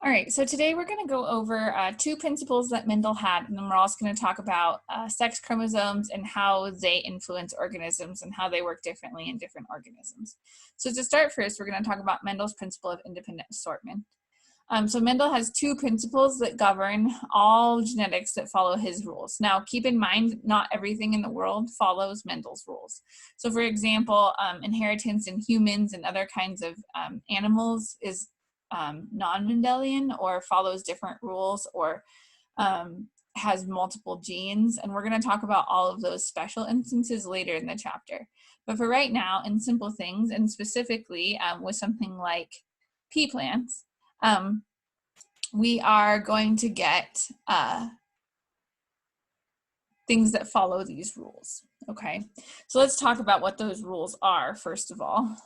All right, so today we're going to go over two principles that Mendel had, and then we're also going to talk about sex chromosomes and how they influence organisms and how they work differently in different organisms. So to start first, we're going to talk about Mendel's principle of independent assortment. So Mendel has two principles that govern all genetics that follow his rules. Now, keep in mind, not everything in the world follows Mendel's rules. So for example, inheritance in humans and other kinds of animals is non-Mendelian or follows different rules or has multiple genes. And we're going to talk about all of those special instances later in the chapter. But for right now, in simple things, and specifically with something like pea plants, we are going to get things that follow these rules. Okay, so let's talk about what those rules are first of all.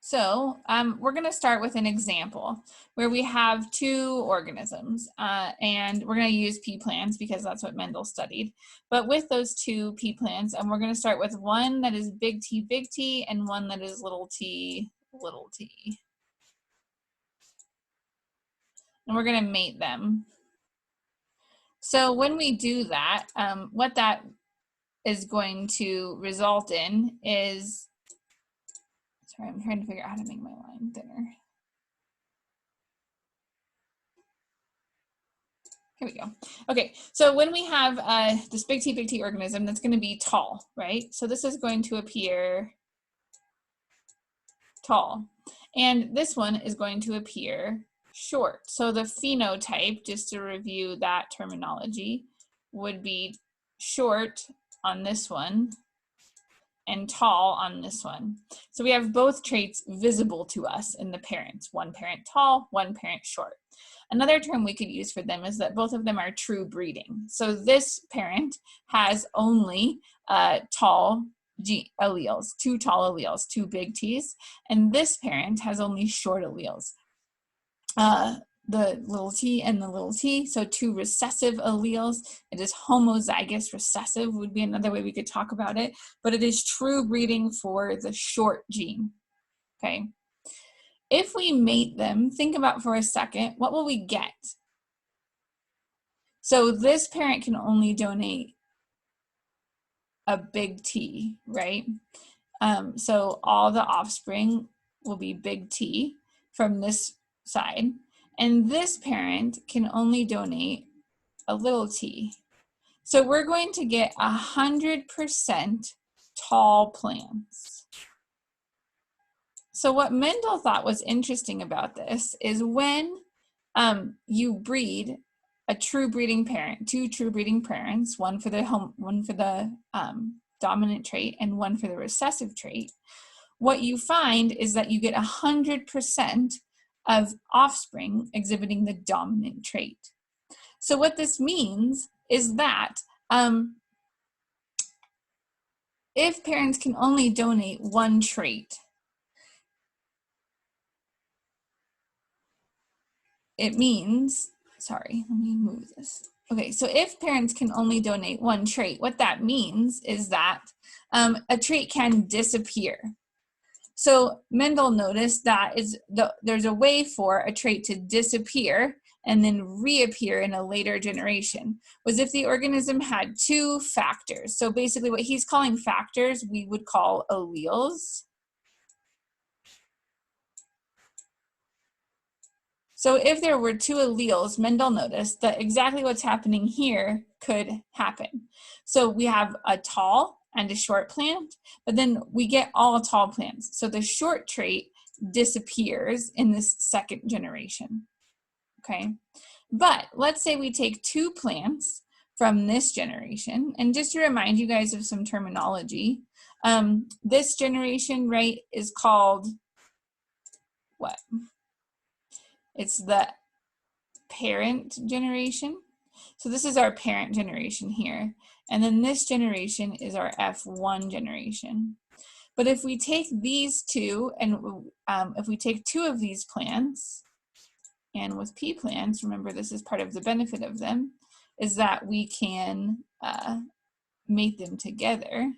So we're going to start with an example where we have two organisms and we're going to use pea plants because that's what Mendel studied. But with those two pea plants, and we're going to start with one that is big T and one that is little t. And we're going to mate them. So when we do that, what that is going to result in is, sorry, I'm trying to figure out how to make my line thinner. Here we go. Okay, so when we have this big T organism, that's going to be tall, right? So this is going to appear tall. And this one is going to appear short. So the phenotype, just to review that terminology, would be short on this one and tall on this one. So we have both traits visible to us in the parents, one parent tall, one parent short. Another term we could use for them is that both of them are true breeding. So this parent has only tall alleles, two tall alleles, two big T's, and this parent has only short alleles. The little t and the little t, so two recessive alleles. It is homozygous recessive would be another way we could talk about it, but it is true breeding for the short gene, okay? If we mate them, think about for a second, what will we get? So this parent can only donate a big T, right? So all the offspring will be big T from this side. And this parent can only donate a little t. So we're going to get 100% tall plants. So what Mendel thought was interesting about this is when you breed a true breeding parent, two true breeding parents, one for the dominant trait and one for the recessive trait, what you find is that you get 100% of offspring exhibiting the dominant trait. So what this means is that if parents can only donate one trait, it means, sorry, let me move this. Okay, so if parents can only donate one trait, what that means is that a trait can disappear. So Mendel noticed that there's a way for a trait to disappear and then reappear in a later generation, was if the organism had two factors. So basically what he's calling factors, we would call alleles. So if there were two alleles, Mendel noticed that exactly what's happening here could happen. So we have a tall and a short plant, but then we get all tall plants. So the short trait disappears in this second generation, okay? But let's say we take two plants from this generation, and just to remind you guys of some terminology, this generation, right, is called what? It's the parent generation. So this is our parent generation here. And then this generation is our F1 generation. But if we take these two, and if we take two of these plants, and with pea plants, remember this is part of the benefit of them, is that we can mate them together.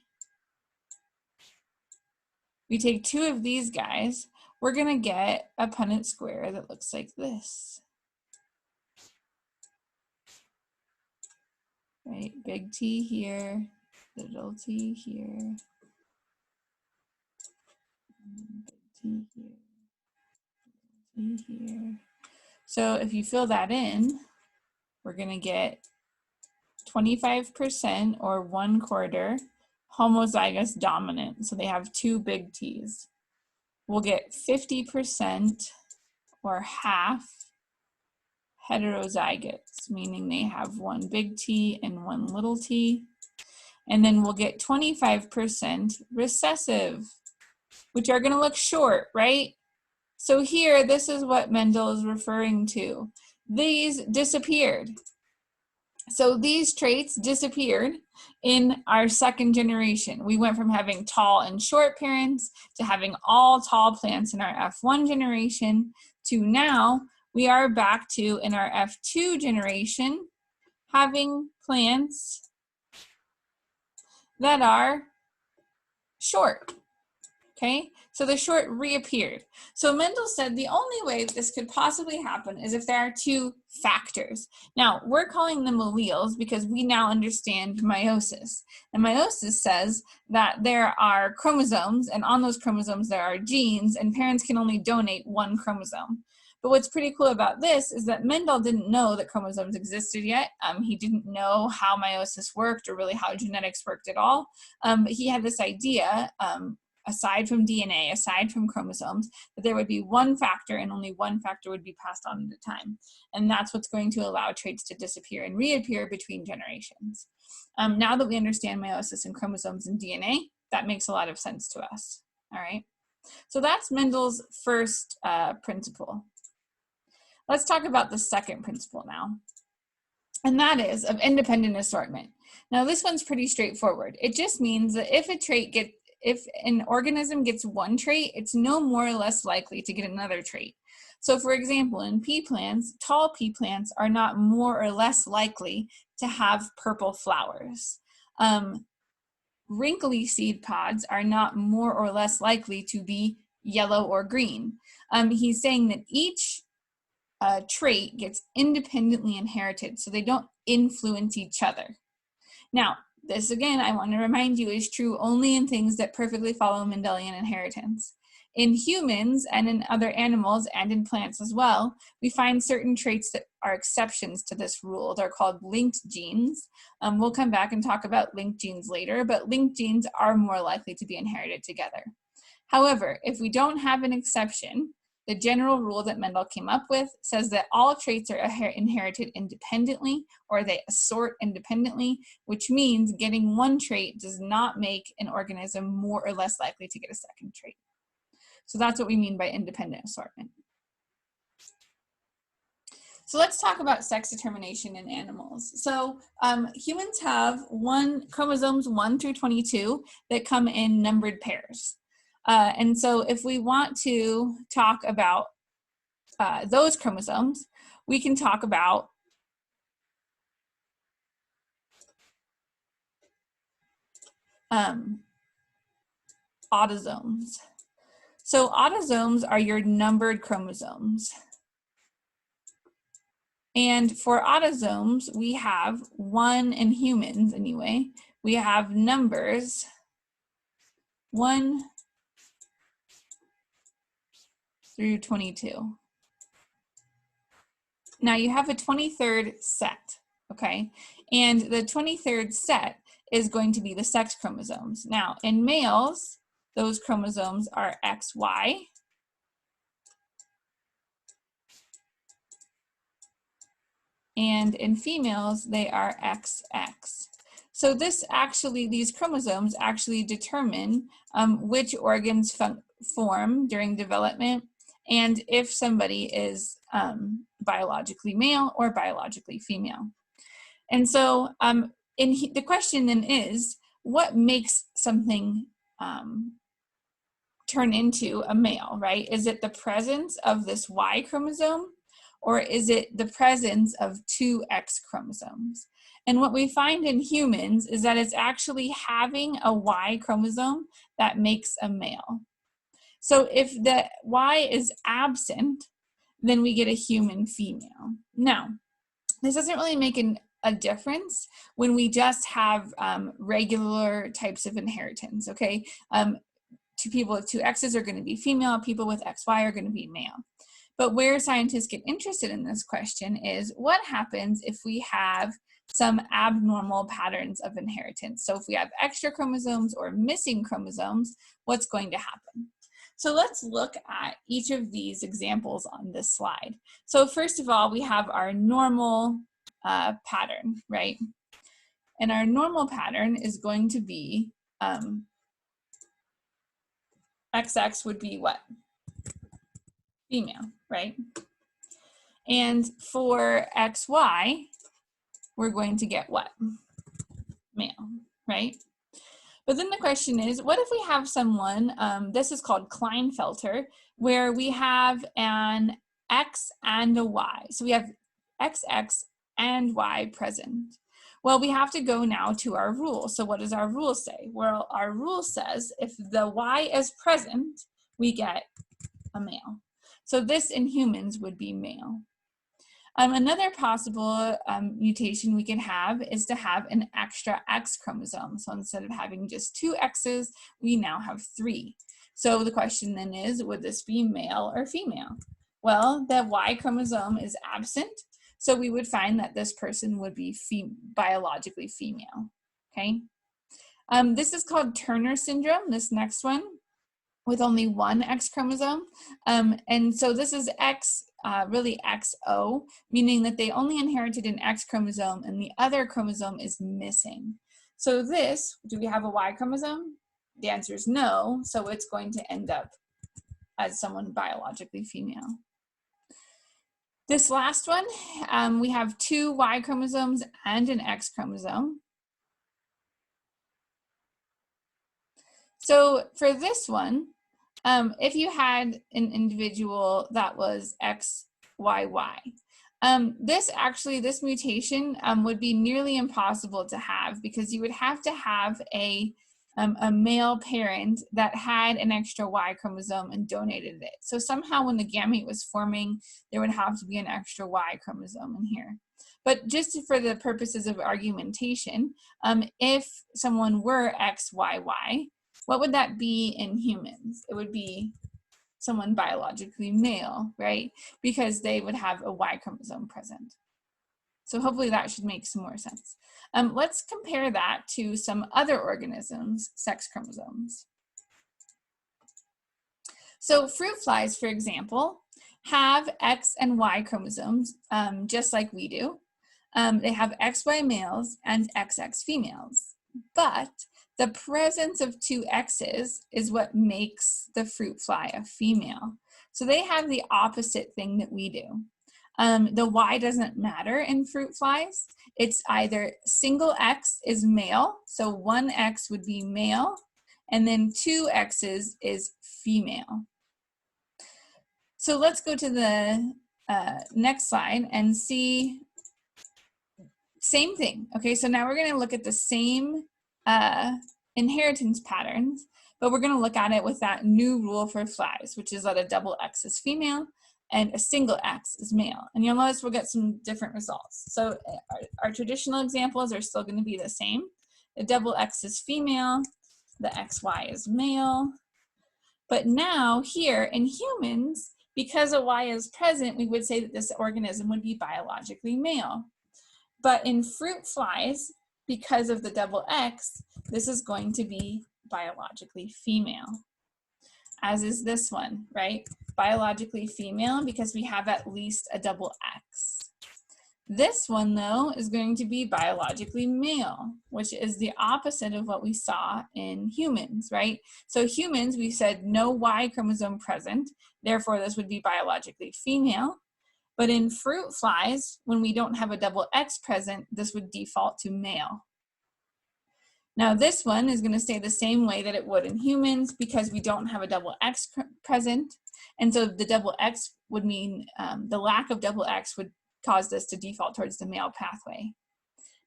we take 2 of these guys, we're going to get a Punnett square that looks like this. Right, big T here, little t here, big T here, T here. So if you fill that in, we're going to get 25% or 1/4 homozygous dominant. So they have 2 big T's. We'll get 50% or half heterozygotes, meaning they have 1 big T and 1 little t. And then we'll get 25% recessive, which are going to look short, right? So here, this is what Mendel is referring to. These disappeared. So these traits disappeared in our second generation. We went from having tall and short parents to having all tall plants in our F1 generation to now we are back to, in our F2 generation, having plants that are short. Okay, so the short reappeared. So Mendel said the only way this could possibly happen is if there are 2 factors. Now, we're calling them alleles because we now understand meiosis. And meiosis says that there are chromosomes, and on those chromosomes there are genes, and parents can only donate 1 chromosome. But what's pretty cool about this is that Mendel didn't know that chromosomes existed yet. He didn't know how meiosis worked or really how genetics worked at all. But he had this idea, aside from DNA, aside from chromosomes, that there would be 1 factor and only 1 factor would be passed on at a time. And that's what's going to allow traits to disappear and reappear between generations. Now that we understand meiosis and chromosomes and DNA, that makes a lot of sense to us, all right? So that's Mendel's first principle. Let's talk about the second principle now, and that is of independent assortment. Now this one's pretty straightforward. It just means that if an organism gets 1 trait, it's no more or less likely to get another trait. So for example, in pea plants, tall pea plants are not more or less likely to have purple flowers. Wrinkly seed pods are not more or less likely to be yellow or green. He's saying that each trait gets independently inherited, so they don't influence each other. Now, this again, I want to remind you, is true only in things that perfectly follow Mendelian inheritance. In humans and in other animals and in plants as well, we find certain traits that are exceptions to this rule. They're called linked genes. We'll come back and talk about linked genes later, but linked genes are more likely to be inherited together. However, if we don't have an exception, the general rule that Mendel came up with says that all traits are inherited independently, or they assort independently, which means getting 1 trait does not make an organism more or less likely to get a second trait. So that's what we mean by independent assortment. So let's talk about sex determination in animals. So humans have chromosomes 1 through 22 that come in numbered pairs. And so if we want to talk about those chromosomes, we can talk about autosomes. So autosomes are your numbered chromosomes. And for autosomes, we have 1 in humans anyway. We have numbers 1 through 22. Now you have a 23rd set, okay? And the 23rd set is going to be the sex chromosomes. Now in males, those chromosomes are XY. And in females, they are XX. So these chromosomes actually determine which organs form during development and if somebody is biologically male or biologically female. And so the question then is, what makes something turn into a male, right? Is it the presence of this Y chromosome, or is it the presence of 2 X chromosomes? And what we find in humans is that it's actually having a Y chromosome that makes a male. So if the Y is absent, then we get a human female. Now, this doesn't really make a difference when we just have regular types of inheritance, okay? Two people with two X's are going to be female, people with XY are going to be male. But where scientists get interested in this question is what happens if we have some abnormal patterns of inheritance? So if we have extra chromosomes or missing chromosomes, what's going to happen? So let's look at each of these examples on this slide. So first of all, we have our normal pattern, right? And our normal pattern is going to be XX would be what? Female, right? And for XY, we're going to get what? Male, right? But then the question is, what if we have someone, this is called Klinefelter, where we have an X and a Y. So we have XX and Y present. Well, we have to go now to our rule. So what does our rule say? Well, our rule says if the Y is present, we get a male. So this in humans would be male. Another possible mutation we can have is to have an extra X chromosome. So instead of having just two X's, we now have 3. So the question then is, would this be male or female? Well, the Y chromosome is absent, so we would find that this person would be biologically female, okay? This is called Turner syndrome, this next one, with only one X chromosome. And so this is really XO, meaning that they only inherited an X chromosome and the other chromosome is missing. So this, do we have a Y chromosome? The answer is no, so it's going to end up as someone biologically female. This last one, we have 2 Y chromosomes and an X chromosome. So for this one, if you had an individual that was XYY, this mutation would be nearly impossible to have because you would have to have a male parent that had an extra Y chromosome and donated it. So somehow when the gamete was forming, there would have to be an extra Y chromosome in here. But just for the purposes of argumentation, if someone were XYY, what would that be in humans? It would be someone biologically male, right? Because they would have a Y chromosome present. So hopefully that should make some more sense. Let's compare that to some other organisms' sex chromosomes. So fruit flies, for example, have X and Y chromosomes, just like we do. They have XY males and XX females, but the presence of 2 X's is what makes the fruit fly a female. So they have the opposite thing that we do. The Y doesn't matter in fruit flies. It's either single X is male, so 1 X would be male, and then 2 X's is female. So let's go to the next slide and see, same thing. Okay, so now we're gonna look at the same inheritance patterns, but we're going to look at it with that new rule for flies, which is that a double X is female and a single X is male. And you'll notice we'll get some different results. So our traditional examples are still going to be the same. The double X is female, the XY is male. But now here in humans, because a Y is present, we would say that this organism would be biologically male. But in fruit flies, because of the double X, this is going to be biologically female, as is this one, right? Biologically female because we have at least a double X. This one, though, is going to be biologically male, which is the opposite of what we saw in humans, right? So humans, we said no Y chromosome present, therefore this would be biologically female. But in fruit flies, when we don't have a double X present, this would default to male. Now this one is going to stay the same way that it would in humans because we don't have a double X present. And so the double X would mean the lack of double X would cause this to default towards the male pathway.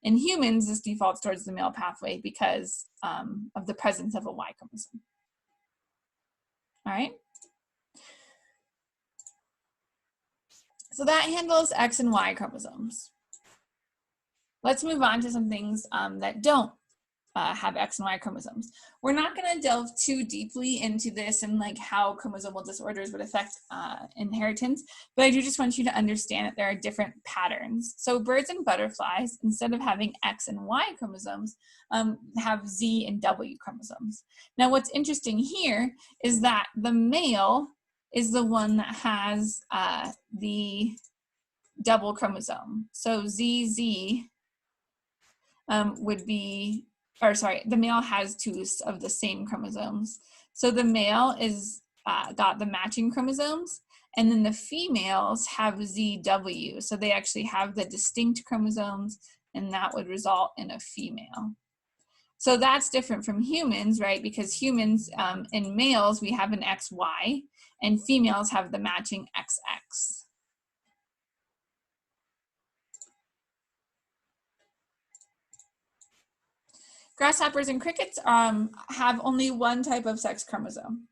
In humans, this defaults towards the male pathway because of the presence of a Y chromosome. All right. So that handles X and Y chromosomes. Let's move on to some things that don't have X and Y chromosomes. We're not going to delve too deeply into this and like how chromosomal disorders would affect inheritance, but I do just want you to understand that there are different patterns. So birds and butterflies, instead of having X and Y chromosomes, have Z and W chromosomes. Now what's interesting here is that the male is the one that has the double chromosome. So ZZ would be, or sorry, the male has two of the same chromosomes. So the male is got the matching chromosomes, and then the females have ZW. So they actually have the distinct chromosomes, and that would result in a female. So that's different from humans, right? Because humans, in males, we have an XY, and females have the matching XX. Grasshoppers and crickets have only one type of sex chromosome.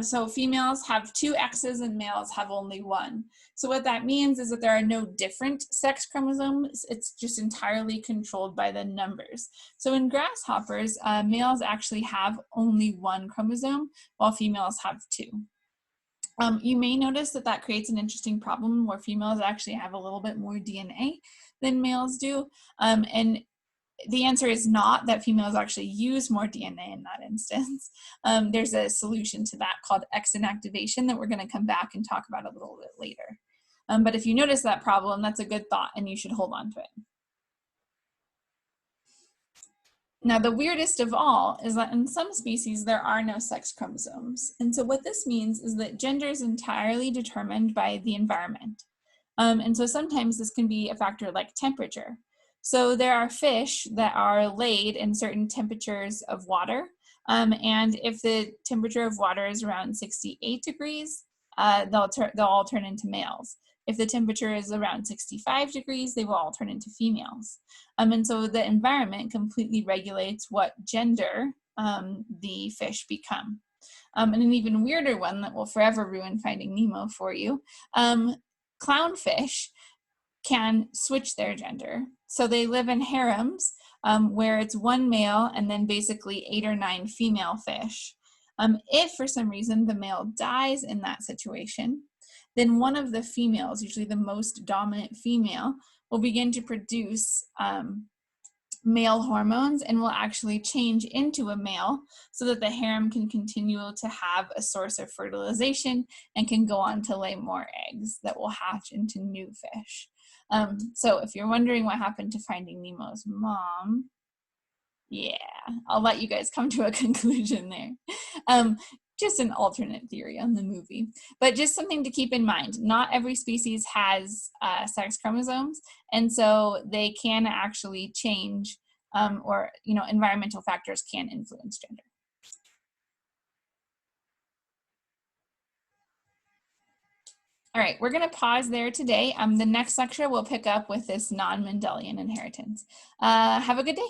So females have two X's and males have only one. So what that means is that there are no different sex chromosomes. It's just entirely controlled by the numbers. So in grasshoppers, males actually have only one chromosome while females have two. You may notice that that creates an interesting problem where females actually have a little bit more DNA than males do. And the answer is not that females actually use more DNA in that instance. There's a solution to that called X inactivation that we're going to come back and talk about a little bit later. But if you notice that problem, that's a good thought and you should hold on to it. Now, the weirdest of all is that in some species, there are no sex chromosomes. And so what this means is that gender is entirely determined by the environment. And so sometimes this can be a factor like temperature. So there are fish that are laid in certain temperatures of water. And if the temperature of water is around 68 degrees, they'll all turn into males. If the temperature is around 65 degrees, they will all turn into females. And so the environment completely regulates what gender the fish become. And an even weirder one that will forever ruin Finding Nemo for you, clownfish can switch their gender. So they live in harems where it's one male and then basically 8 or 9 female fish. If for some reason the male dies in that situation, then one of the females, usually the most dominant female, will begin to produce male hormones and will actually change into a male so that the harem can continue to have a source of fertilization and can go on to lay more eggs that will hatch into new fish. So if you're wondering what happened to Finding Nemo's mom, yeah, I'll let you guys come to a conclusion there. Just an alternate theory on the movie, but just something to keep in mind. Not every species has sex chromosomes, and so they can actually change, or environmental factors can influence gender. All right, we're going to pause there today. The next lecture we'll pick up with this non-Mendelian inheritance. Have a good day.